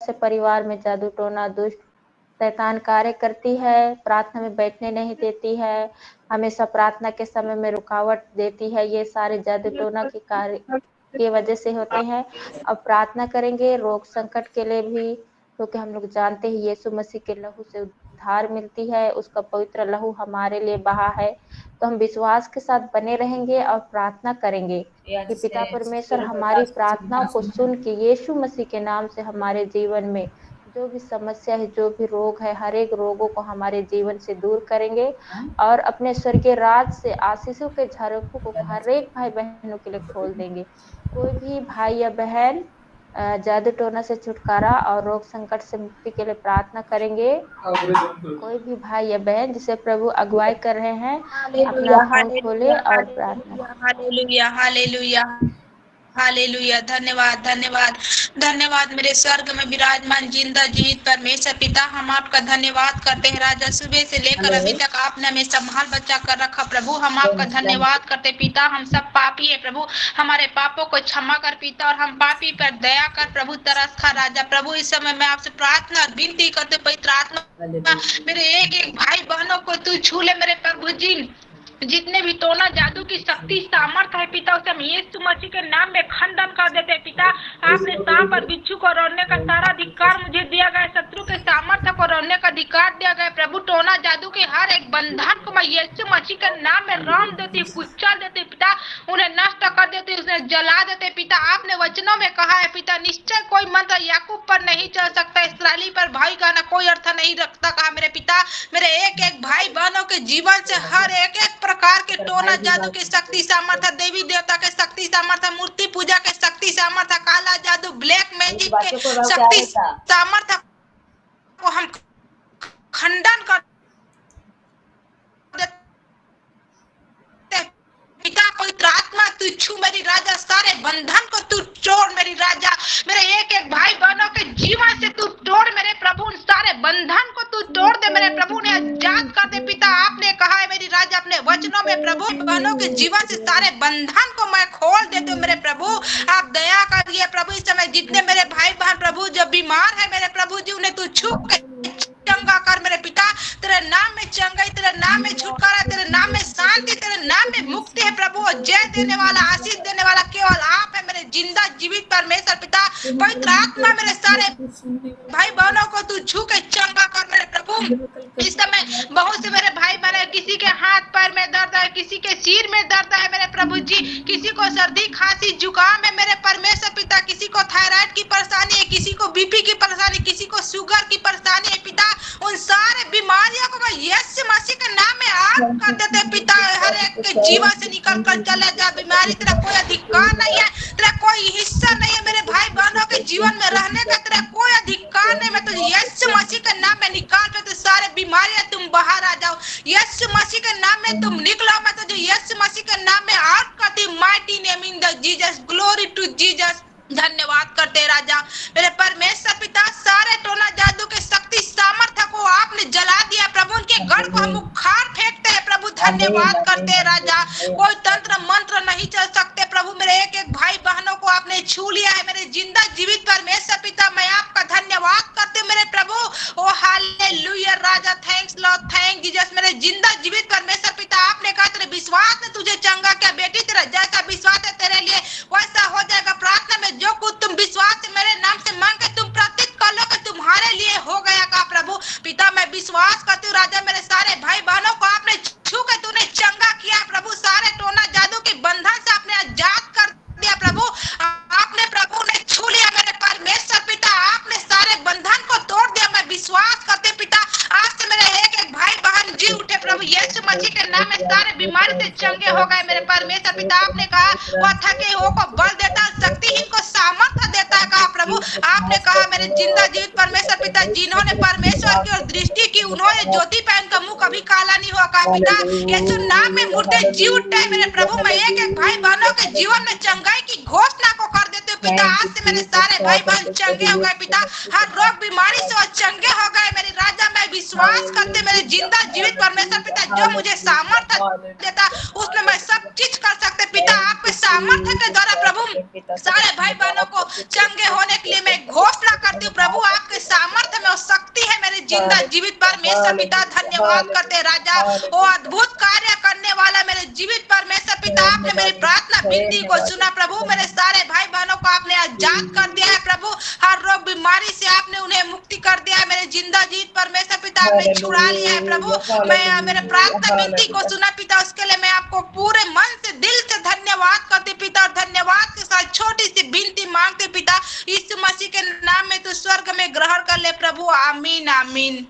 से परिवार में जादू टोना दुष्ट शैतान कार्य करती है, प्रार्थना में बैठने नहीं देती है, हमेशा प्रार्थना के समय में रुकावट देती है। ये सारे जादू टोना के कार्य की वजह से होते हैं। अब प्रार्थना करेंगे रोग संकट के लिए भी, क्योंकि हम लोग जानते हैं यीशु मसीह के लहू से उद्धार मिलती है, उसका पवित्र लहू हमारे लिए बहा है। तो हम विश्वास के साथ बने रहेंगे और प्रार्थना करेंगे कि पिता परमेश्वर हमारी प्रार्थनाओं को सुन के यीशु मसीह के नाम से हमारे जीवन में जो भी समस्या है, जो भी रोग है, हर एक रोगों को हमारे जीवन से दूर करेंगे और अपने स्वर्गीय राज से आशीषों के झरोखों को हर एक भाई बहनों के लिए खोल देंगे। कोई भी भाई या बहन जादू टोना से छुटकारा और रोग संकट से मुक्ति के लिए प्रार्थना करेंगे। कोई भी भाई या बहन जिसे प्रभु अगुवाई कर रहे हैं, अपना हालेलुया फोन खोले हालेलुया और प्रार्थना हालेलुया हालेलुया हालेलुया हालेलुया। धन्यवाद धन्यवाद धन्यवाद मेरे स्वर्ग में विराजमान जिंदा जीवित परमेश्वर पिता, हम आपका धन्यवाद करते हैं राजा। सुबह से लेकर अभी तक आपने हमें संभाल बचा कर रखा प्रभु, हम आपका धन्यवाद करते पिता। हम सब पापी है प्रभु, हमारे पापों को क्षमा कर पिता, और हम पापी पर दया कर प्रभु, तरस खा राजा। प्रभु इस समय मैं आपसे प्रार्थना और विनती करते पवित्र आत्मा मेरे एक एक भाई बहनों को तू छू ले मेरे प्रभु जी। जितने भी टोना जादू की शक्ति सामर्थ्य है पिता, उसे हम यीशु मसीह के नाम में खंडन कर देते हैं पिता। आपने सांप और बिच्छू को रोकने का सारा अधिकार मुझे दिया गया, शत्रु के सामर्थ्य को रोकने का अधिकार दिया गया प्रभु। टोना जादू के हर एक बंधन को मैं यीशु मसीह के नाम में राम देती हूँ, कुचल देती हूँ पिता, उन्हें नष्ट कर देती हूँ, उन्हें जला देते पिता। आपने वचनों में कहा है पिता, निश्चय कोई मंत्र याकूब पर नहीं चल सकता, इस्राएली पर भाई कहना कोई अर्थ नहीं रखता कहा मेरे पिता। मेरे एक एक भाई बहनों के जीवन से हर एक एक प्रकार के टोना जादू की शक्ति सामर्थ्य, देवी देवता के शक्ति सामर्थ्य, मूर्ति पूजा के शक्ति सामर्थ्य, काला जादू, ब्लैक मैजिक के शक्ति सामर्थ्य को हम खंडन कर पिता। पवित्र आत्मा तू छू मेरी राजा, सारे बंधन को तू तोड़ मेरी राजा। मेरे एक एक भाई बहनों के जीवन से तू तोड़ मेरे प्रभु, उन सारे बंधन को तू तोड़ दे मेरे प्रभु, ने आजाद कर दे पिता। आपने कहा है मेरी राजा अपने वचनों में प्रभु, बहनों के जीवन से सारे बंधन को मैं खोल देती हूँ मेरे प्रभु। आप दया करिए प्रभु, इस समय जितने मेरे भाई बहन प्रभु जो बीमार है मेरे प्रभु जी, उन्हें तू छू के चंगा कर मेरे पिता। तेरे नाम में चंगाई, तेरे नाम में छुटकारा, तेरे नाम में शांति, तेरे नाम में मुक्ति है प्रभु। और जय देने वाला, आशीष देने वाला केवल आप है मेरे जिंदा जीवित परमेश्वर पिता। पवित्र आत्मा मेरे सारे भाई बहनों को तू छू के चंगा कर मेरे प्रभु। इस समय बहुत से मेरे भाई बहन, किसी के हाथ पैर में दर्द है, किसी के सिर में दर्द है मेरे प्रभु जी, किसी को सर्दी खांसी जुकाम है मेरे परमेश्वर पिता, किसी को थायराइड की परेशानी है, किसी को बीपी की परेशानी, किसी को शुगर की परेशानी है पिता। उन सारे बीमारियों को मैं यीशु मसीह के नाम में आग कर देते पिता। हर एक के जीवन से निकल कर चले जा बीमारी, तेरा कोई अधिकार नहीं है, तेरा कोई हिस्सा नहीं है मेरे भाई बहनों के जीवन में रहने का, तेरा कोई अधिकार नहीं। मैं तुझे यीशु मसीह के नाम में निकाल के सारे बीमारियां तुम बाहर आ जाओ, यीशु मसीह के नाम में तुम निकलो। मैं तुझे यीशु मसीह के नाम में आग करती हूं, mighty name in the Jesus, glory to Jesus. धन्यवाद करते राजा मेरे परमेश्वर पिता। सारे टोना जादू के शक्ति सामर्थ्य को आपने जला दिया प्रभु, उनके गढ़ को हम उखाड़ फेंकते हैं प्रभु। धन्यवाद करते हैं राजा, कोई तंत्र मंत्र नहीं चल सकते प्रभु। मेरे एक एक भाई बहनों को आपने छू लिया है मेरे जिंदा जीवित परमेश्वर पिता। मैं आपका धन्यवाद करती हूँ मेरे प्रभु। ओ हालेलुया राजा, थैंक्स लॉर्ड, थैंक जीसस। मेरे जिंदा जीवित परमेश्वर पिता, आपने कहा तेरे विश्वास ने तुझे चंगा किया बेटी, तेरा जैसा विश्वास है तेरे लिए वैसा हो जाएगा। प्रार्थना में जो कुछ तुम विश्वास से मेरे नाम से मांग के तुम प्रतित कर लो कि तुम्हारे लिए हो गया का प्रभु पिता। मैं विश्वास करती हूँ राजा, मेरे सारे भाई बहनों को आपने छू के तूने चंगा किया प्रभु। सारे टोना जादू के बंधन से आपने आजाद कर दिया प्रभु। आपने प्रभु ने छू लिया मेरे परमेश्वर पिता, आपने सारे बंधन को तोड़ दिया। मैं विश्वास करती पिता, आज से मेरे एक एक भाई बहन जी उठे प्रभु यीशु मसीह के नाम में, सारे बीमारी से चंगे हो गए मेरे परमेश्वर पिता। आपने कहा वह थके हुओं को बल देता, शक्तिहीन को सामर्थ्य देता है कहा प्रभु। आपने कहा मेरे जिंदा जीवित परमेश्वर पिता, जिन्होंने परमेश्वर की ओर दृष्टि की उन्होंने ज्योति पहन का मुंह कभी काला नहीं हुआ कहा पिता। यीशु नाम में मुर्दे जी उठे मेरे प्रभु। मैं एक एक भाई बहनों के जीवन में चंगाई की घोषणा को कर देते हूँ पिता। आज से मेरे सारे भाई बहन चंगे हो गए पिता, हर रोग बीमारी से चंगे हो गए मेरे राजा। मैं विश्वास करते मेरे जिंदा जीवित परमेश्वर पिता, जो मुझे सामर्थ्य देता उसमें मैं सब चीज कर सकते पिता। आपके सामर्थ्य के द्वारा प्रभु सारे भाई बहनों को चंगे होने के लिए मैं घोषणा करती हूँ प्रभु। आप जिंदा जीवित परमेश्वर पिता धन्यवाद करते राजा। वो अद्भुत कार्य करने वाला मेरे जीवित परमेश्वर पिता, आपने मेरी प्रार्थना विनती को सुना प्रभु। मेरे सारे भाई बहनों को आपने आजाद कर दिया है प्रभु, हर रोग बीमारी से आपने उन्हें मुक्ति कर दिया है मेरे जिंदा जीवित परमेश्वर पिता, आपने छुड़ा लिया है प्रभु। मैं मेरे प्रार्थना विनती को सुना पिता, उसके लिए मैं आपको पूरे मन से दिल से धन्यवाद करती पिता, और धन्यवाद के साथ छोटी सी विनती मांगते पिता, यीशु मसीह के नाम में तू स्वर्ग में ग्रहण कर ले प्रभु। आमीन आमीन।